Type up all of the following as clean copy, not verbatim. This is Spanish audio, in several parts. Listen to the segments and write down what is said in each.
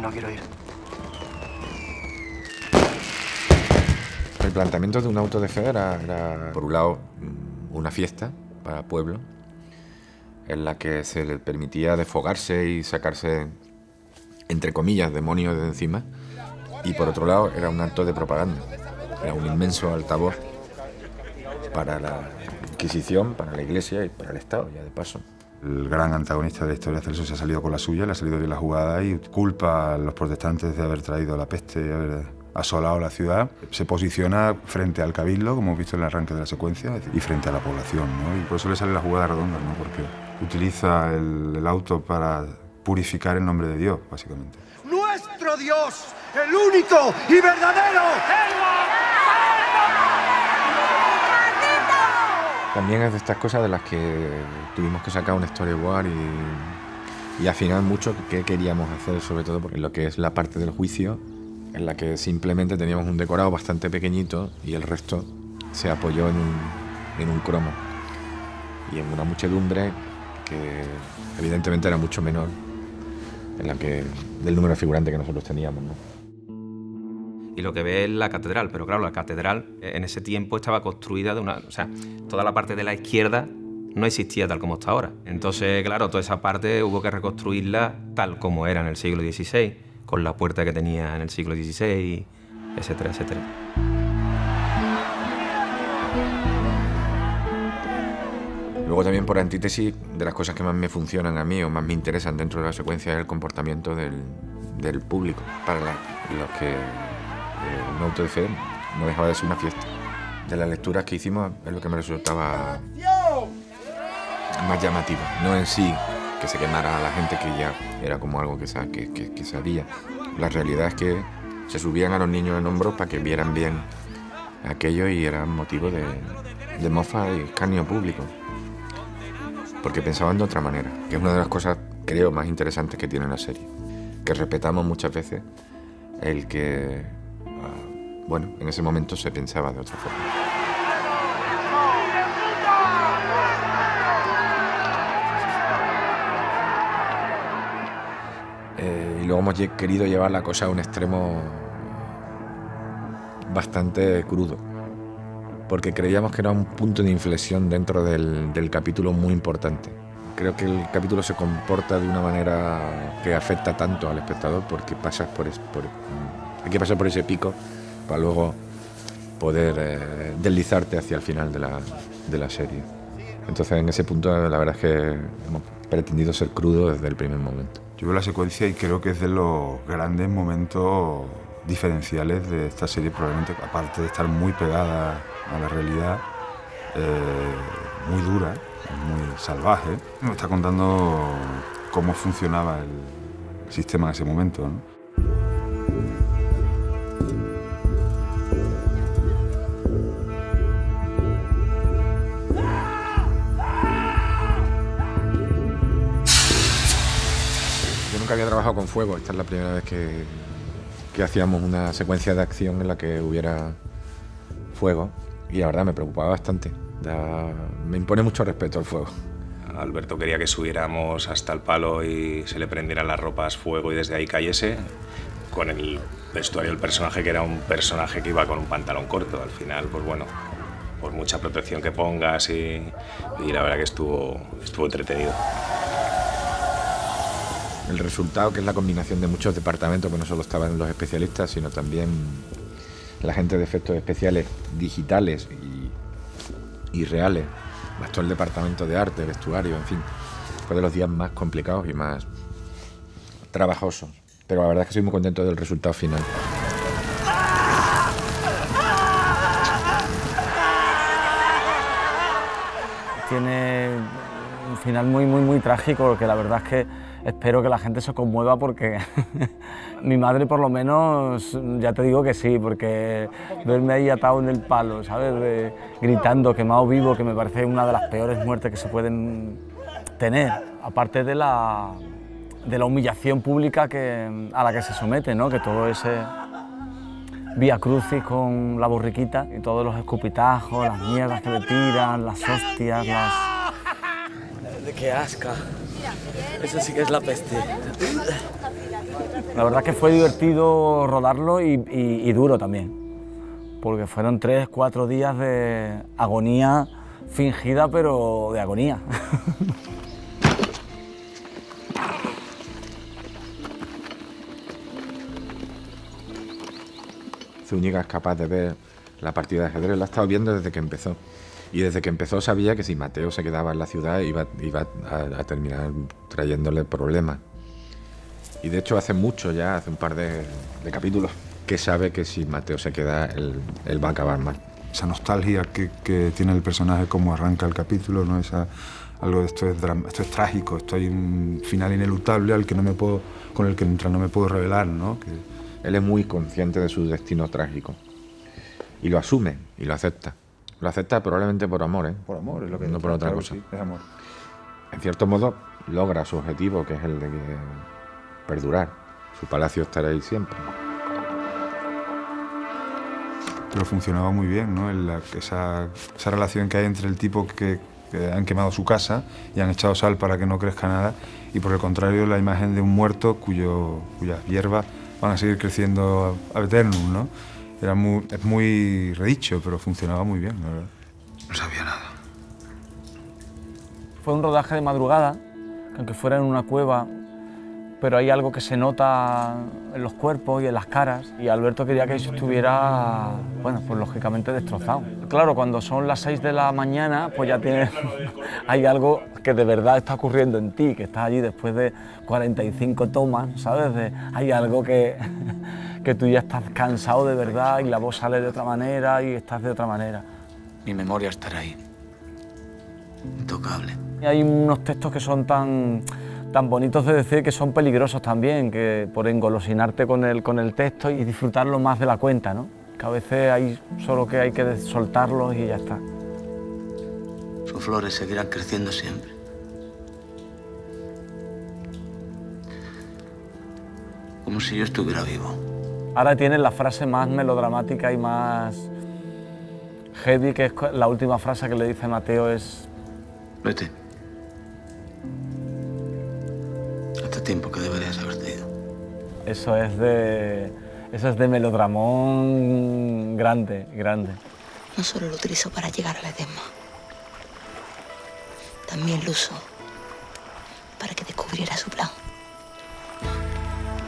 no quiero ir. El planteamiento de un auto de fe era, por un lado, una fiesta para el pueblo, en la que se le permitía desfogarse y sacarse, entre comillas, demonios de encima. Y por otro lado, era un acto de propaganda. Era un inmenso altavoz para la Inquisición, para la Iglesia y para el Estado, ya de paso. El gran antagonista de la historia, Celso, se ha salido con la suya, le ha salido bien la jugada y culpa a los protestantes de haber traído la peste, de haber asolado la ciudad. Se posiciona frente al cabildo, como hemos visto en el arranque de la secuencia, y frente a la población, ¿no? Y por eso le sale la jugada redonda, ¿no? Porque utiliza el auto para purificar el nombre de Dios, básicamente. ¡Nuestro Dios! ¡El único y verdadero! También es de estas cosas de las que tuvimos que sacar un storyboard y afinar mucho qué queríamos hacer, sobre todo porque lo que es la parte del juicio, en la que simplemente teníamos un decorado bastante pequeñito y el resto se apoyó en un cromo y en una muchedumbre que evidentemente era mucho menor del número de figurantes que nosotros teníamos, ¿no? Y lo que ve es la catedral, pero claro, la catedral en ese tiempo estaba construida o sea, toda la parte de la izquierda no existía tal como está ahora. Entonces, claro, toda esa parte hubo que reconstruirla tal como era en el siglo XVI, con la puerta que tenía en el siglo XVI, etcétera, etcétera. Luego también, por antítesis, de las cosas que más me funcionan a mí o más me interesan dentro de la secuencia es el comportamiento del público, para los que un auto de fe no dejaba de ser una fiesta. De las lecturas que hicimos es lo que me resultaba más llamativo, no en sí que se quemara a la gente, que ya era como algo que sabía. La realidad es que se subían a los niños en hombros para que vieran bien aquello y era motivo de mofa y escarnio público, porque pensaban de otra manera, que es una de las cosas, creo, más interesantes que tiene la serie, que respetamos muchas veces el que, bueno, en ese momento se pensaba de otra forma. Y luego hemos querido llevar la cosa a un extremo bastante crudo, porque creíamos que era un punto de inflexión dentro del capítulo muy importante. Creo que el capítulo se comporta de una manera que afecta tanto al espectador, porque hay que pasar por ese pico para luego poder deslizarte hacia el final de la serie. Entonces, en ese punto, la verdad es que hemos pretendido ser crudos desde el primer momento. Yo veo la secuencia y creo que es de los grandes momentos diferenciales de esta serie, probablemente, aparte de estar muy pegada a la realidad, muy dura, muy salvaje. Nos está contando cómo funcionaba el sistema en ese momento, ¿no? Nunca había trabajado con fuego, esta es la primera vez que hacíamos una secuencia de acción en la que hubiera fuego y la verdad me preocupaba bastante. Me impone mucho respeto el fuego. Alberto quería que subiéramos hasta el palo y se le prendieran las ropas fuego y desde ahí cayese, con el vestuario del personaje, que era un personaje que iba con un pantalón corto. Al final, pues bueno, por mucha protección que pongas y la verdad que estuvo entretenido. El resultado, que es la combinación de muchos departamentos, que no solo estaban los especialistas, sino también la gente de efectos especiales digitales y reales, más todo el departamento de arte, vestuario, en fin, fue de los días más complicados y más trabajosos. Pero la verdad es que soy muy contento del resultado final. Tiene un final muy trágico, que la verdad es que espero que la gente se conmueva, porque mi madre por lo menos, ya te digo que sí, porque verme ahí atado en el palo, ¿sabes? Gritando, quemado vivo, que me parece una de las peores muertes que se pueden tener, aparte de la humillación pública a la que se somete, ¿no? Que todo ese vía crucis con la borriquita y todos los escupitajos, las mierdas que le tiran, las hostias, ¡De qué asca! Eso sí que es la peste. La verdad que fue divertido rodarlo y duro también, porque fueron 3 o 4 días de agonía fingida, pero de agonía. Zúñiga es capaz de ver la partida de ajedrez, la ha estado viendo desde que empezó. Y desde que empezó sabía que si Mateo se quedaba en la ciudad iba a terminar trayéndole problemas. Y de hecho hace mucho ya, hace un par de capítulos, que sabe que si Mateo se queda, él va a acabar mal. Esa nostalgia que tiene el personaje, como arranca el capítulo, ¿no? Algo de esto es trágico, esto hay un final ineluctable con el que no me puedo revelar, ¿no? Él es muy consciente de su destino trágico y lo asume y lo acepta. Lo acepta probablemente por amor, ¿eh? Por amor, es lo que no por otra cosa. Sí, es amor. En cierto modo logra su objetivo, que es el de perdurar. Su palacio estará ahí siempre. Pero funcionaba muy bien, ¿no? Esa relación que hay entre el tipo que han quemado su casa y han echado sal para que no crezca nada, y por el contrario la imagen de un muerto cuyas hierbas van a seguir creciendo ad eternum, ¿no? Es muy redicho, pero funcionaba muy bien, la verdad. No sabía nada. Fue un rodaje de madrugada, que aunque fuera en una cueva, pero hay algo que se nota en los cuerpos y en las caras, y Alberto quería que eso estuviera, bueno, pues lógicamente destrozado. Claro, cuando son las 6 de la mañana, pues ya tienes, hay algo que de verdad está ocurriendo en ti, que estás allí después de 45 tomas, ¿sabes? Hay algo que tú ya estás cansado de verdad y la voz sale de otra manera y estás de otra manera. Mi memoria estará ahí. Intocable. Y hay unos textos que son tan bonitos de decir, que son peligrosos también, que por engolosinarte con el texto y disfrutarlo más de la cuenta, ¿no? Que a veces hay que soltarlos y ya está. Sus flores seguirán creciendo siempre. Como si yo estuviera vivo. Ahora tienes la frase más melodramática y más heavy, que es la última frase que le dice Mateo, es... Vete. Hace tiempo que deberías haberte ido. Eso es de melodramón grande, grande. No solo lo utilizó para llegar a la Edesma, también lo usó para que descubriera su plan.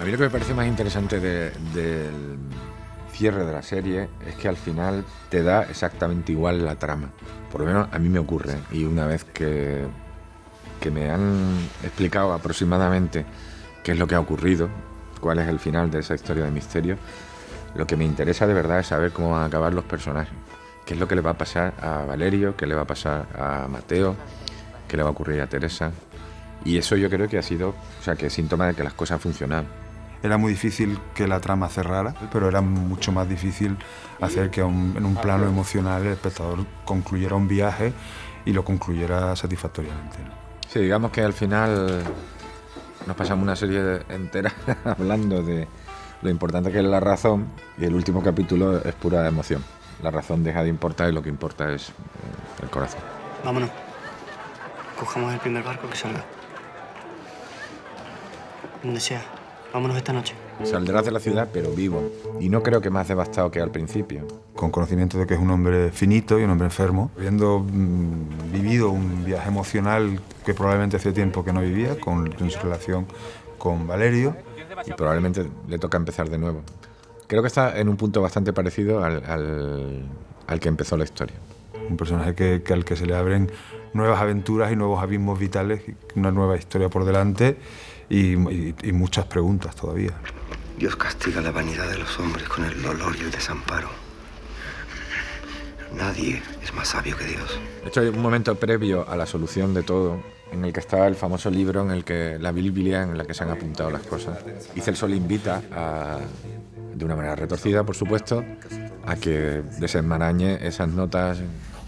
A mí lo que me parece más interesante del cierre de la serie es que al final te da exactamente igual la trama. Por lo menos a mí me ocurre. Y una vez que me han explicado aproximadamente qué es lo que ha ocurrido, cuál es el final de esa historia de misterio, lo que me interesa de verdad es saber cómo van a acabar los personajes. Qué es lo que le va a pasar a Valerio, qué le va a pasar a Mateo, qué le va a ocurrir a Teresa. Y eso yo creo que ha sido, que es síntoma de que las cosas funcionan. Era muy difícil que la trama cerrara, pero era mucho más difícil hacer que en un plano emocional el espectador concluyera un viaje y lo concluyera satisfactoriamente, ¿no? Sí, digamos que al final nos pasamos una serie entera hablando de lo importante que es la razón, y el último capítulo es pura emoción. La razón deja de importar y lo que importa es el corazón. Vámonos. Cojamos el primer barco que salga. Donde sea. Vámonos esta noche. Saldrás de la ciudad, pero vivo. Y no creo que más devastado que al principio. Con conocimiento de que es un hombre finito y un hombre enfermo, habiendo vivido un viaje emocional que probablemente hacía tiempo que no vivía, en su relación con Valerio. Y probablemente le toca empezar de nuevo. Creo que está en un punto bastante parecido al que empezó la historia. Un personaje al que se le abren nuevas aventuras y nuevos abismos vitales, una nueva historia por delante y muchas preguntas todavía. Dios castiga la vanidad de los hombres con el dolor y el desamparo. Nadie es más sabio que Dios. De hecho, hay un momento previo a la solución de todo, en el que está el famoso libro en el que la Biblia en la que se han apuntado las cosas. Y Celso le invita, de una manera retorcida, por supuesto, a que desenmarañe esas notas.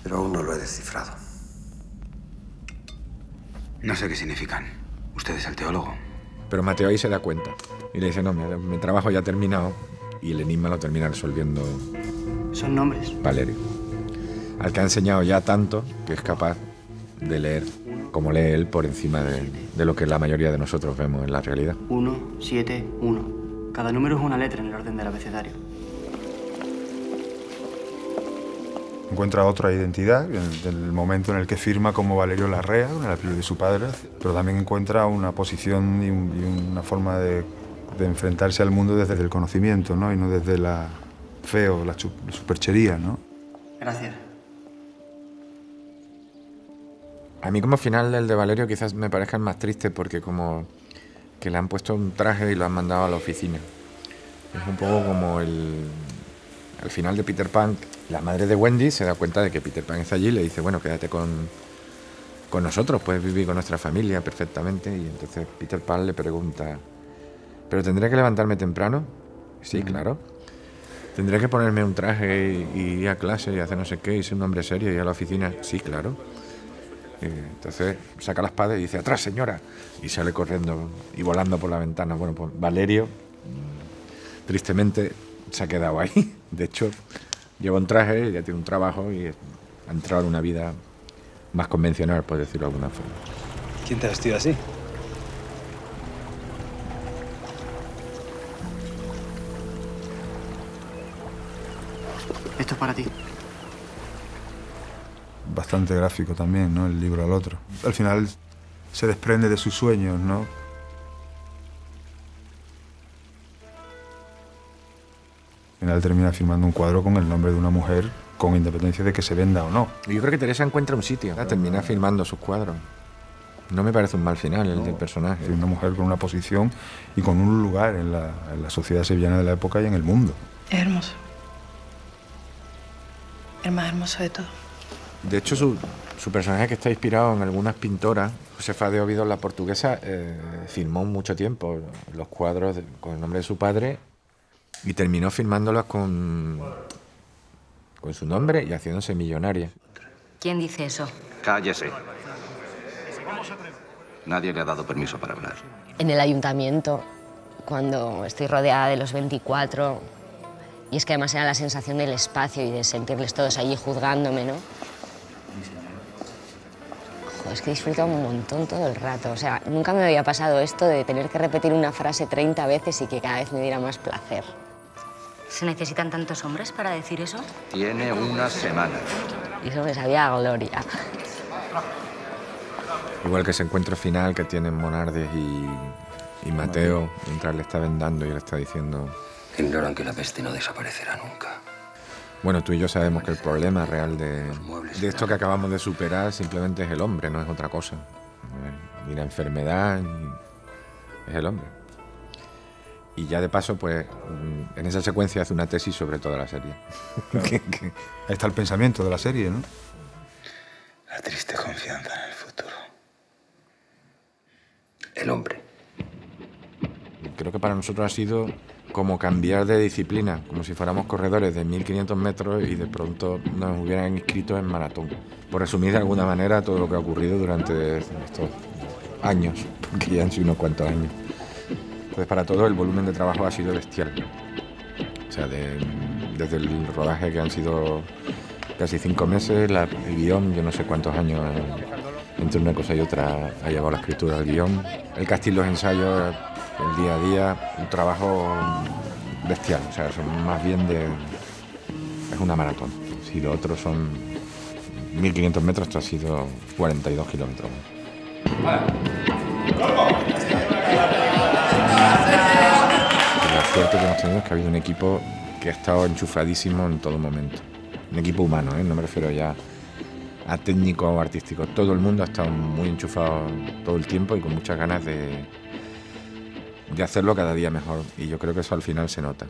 Pero aún no lo he descifrado. No sé qué significan. Usted es el teólogo. Pero Mateo ahí se da cuenta y le dice, no, mi trabajo ya ha terminado, y el enigma lo termina resolviendo Son nombres. Valerio, al que ha enseñado ya tanto que es capaz de leer como lee él por encima de lo que la mayoría de nosotros vemos en la realidad. 1, 7, 1. Cada número es una letra en el orden del abecedario. Encuentra otra identidad en el momento en el que firma como Valerio Larrea, con el apellido de su padre, pero también encuentra una posición y una forma de enfrentarse al mundo desde el conocimiento, ¿no? Y no desde la fe o la superchería, ¿no? Gracias. A mí como final del de Valerio quizás me parezca el más triste porque como que le han puesto un traje y lo han mandado a la oficina. Es un poco como al final de Peter Pan, la madre de Wendy se da cuenta de que Peter Pan está allí y le dice, bueno, quédate con nosotros, puedes vivir con nuestra familia perfectamente. Y entonces Peter Pan le pregunta, ¿pero tendré que levantarme temprano? Sí, claro. ¿Tendré que ponerme un traje y ir a clase y hacer no sé qué y ser un hombre serio y ir a la oficina? Sí, claro. Y entonces saca la espada y dice, ¡atrás, señora! Y sale corriendo y volando por la ventana. Bueno, pues Valerio, tristemente, se ha quedado ahí. De hecho, lleva un traje, ya tiene un trabajo y ha entrado en una vida más convencional, por decirlo de alguna forma. ¿Quién te ha vestido así? Esto es para ti. Bastante gráfico también, ¿no? El libro al otro. Al final se desprende de sus sueños, ¿no? Al final termina firmando un cuadro con el nombre de una mujer, con independencia de que se venda o no. Yo creo que Teresa encuentra un sitio, termina firmando sus cuadros. No me parece un mal final el del personaje. Es una mujer con una posición y con un lugar en la sociedad sevillana de la época y en el mundo. Es hermoso. El más hermoso de todo. De hecho, su personaje, que está inspirado en algunas pintoras, Josefa de Óbidos, la portuguesa, firmó mucho tiempo los cuadros con el nombre de su padre y terminó firmándolos con su nombre y haciéndose millonaria. ¿Quién dice eso? Cállese. Nadie le ha dado permiso para hablar. En el ayuntamiento, cuando estoy rodeada de los 24, y es que además era la sensación del espacio y de sentirles todos allí juzgándome, ¿no? Joder, es que disfruto un montón todo el rato. O sea, nunca me había pasado esto de tener que repetir una frase 30 veces y que cada vez me diera más placer. ¿Se necesitan tantos hombres para decir eso? Tiene una semana. Y eso me sabía a gloria. Igual que ese encuentro final que tienen Monardes y Mateo, mientras le está vendando y le está diciendo... Ignoran que la peste no desaparecerá nunca. Bueno, tú y yo sabemos que el problema real de esto que acabamos de superar simplemente es el hombre, no es otra cosa. Y la enfermedad es el hombre. Y ya de paso, pues, en esa secuencia hace una tesis sobre toda la serie. Claro. Ahí está el pensamiento de la serie, ¿no? La triste confianza en el futuro. El hombre. Creo que para nosotros ha sido como cambiar de disciplina, como si fuéramos corredores de 1500 metros y de pronto nos hubieran inscrito en maratón. Por resumir de alguna manera todo lo que ha ocurrido durante estos años, porque ya han sido unos cuantos años. Entonces para todo el volumen de trabajo ha sido bestial. O sea, desde el rodaje, que han sido casi 5 meses, el guión, yo no sé cuántos años entre una cosa y otra ha llevado la escritura del guión, el casting, los ensayos, el día a día, un trabajo bestial. O sea, son más bien es una maratón. Si lo otro son 1500 metros, esto ha sido 42 kilómetros. La suerte que hemos tenido es que ha habido un equipo que ha estado enchufadísimo en todo momento. Un equipo humano, no me refiero ya a técnico o artístico. Todo el mundo ha estado muy enchufado todo el tiempo y con muchas ganas de hacerlo cada día mejor. Y yo creo que eso al final se nota.